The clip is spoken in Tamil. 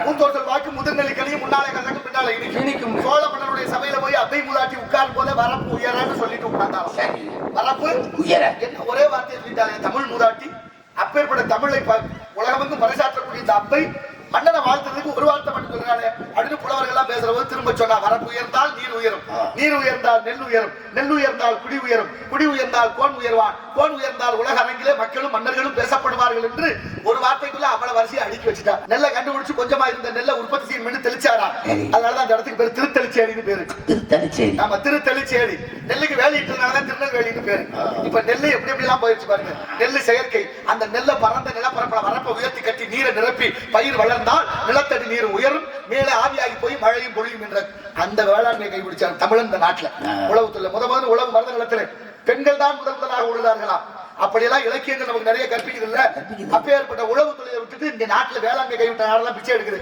மூத்தோர்கள் வாக்கு முதுநெல்லிக்கனியும் முன்னாலே கதக்கு பின்னாலே இனிக்கும். சோழ மன்னனுடைய சபையில போய் அபை மூதாட்டி உட்கார் போல வரப்பு உயரன்னு சொல்லிட்டு உட்கார்ந்தாலும் வரப்பு உயர என்ன ஒரே வார்த்தையை சொல்லிட்டாலே தமிழ் மூதாட்டி. அப்பேற்பட்ட தமிழை உலகமெங்கும் பறைசாற்றக்கூடிய இந்த அப்பை மன்னனை வாழ்த்துறதுக்கு ஒரு வார்த்தை மட்டும் சொல்றாங்க அப்படின்னு புலவர்கள் எல்லாம் பேசுற போது திரும்ப சொன்னா வரப்பு உயர்ந்தால் நீர் உயரும், நீர் உயர்ந்தால் நெல் உயரும், நெல் உயர்ந்தால் குடி உயரும், குடி உயர்ந்தால் கோன் உயர்வான், கோன் உயர்ந்தால் உலக அரங்கிலே மக்களும் மன்னர்களும் பேசப்படுவார்கள் என்று ஒரு வார்த்தைக்குள்ள அவ்வளவு வரிசையை அடுக்கி வச்சுட்டா. நெல்லை கண்டுபிடிச்சு கொஞ்சமா இருந்த நெல்லை உற்பத்தி செய்யும் தெளிச்சாரா. அதனாலதான் அந்த இடத்துக்கு பேரு திருத்தெளிச்சேரின்னு பேரு. திருத்தெளிச்சேரி ஆமா திருத்தெளிச்சேரி. நெல்லுக்கு வேலியிட்டதுனாலதான் திருநெல்வேலின்னு பேரு. இப்ப நெல்லு எப்படி எப்படி எல்லாம் போயிடுச்சு பாருங்க. நெல்லு செயற்கை. அந்த நெல்லை பறந்த நிலப்பரப்புல வரப்ப உயர்த்தி கட்டி நீரை நிரப்பி பயிர் வளர்ந்தால் நிலத்தடி நீர் உயரும், மேலே ஆவியாகி போய் மழையும் பொழியும் என்ற அந்த வேளாண்மையை கைபிடிச்சார் தமிழன் இந்த நாட்டுல. உழவுத்துல முதல் உழவு மருந்த நிலத்துல பெண்கள் தான் முதலாக உழுதார்களாம். அப்படியெல்லாம் இலக்கியங்கள் நமக்கு நிறைய கற்பிக்குது இல்ல. அப்ப ஏற்பட்ட உழவு தொழிலை விட்டுட்டு இந்த நாட்டுல வேளாண்மை கைவிட்ட நாடெல்லாம் பிச்சை எடுக்குது.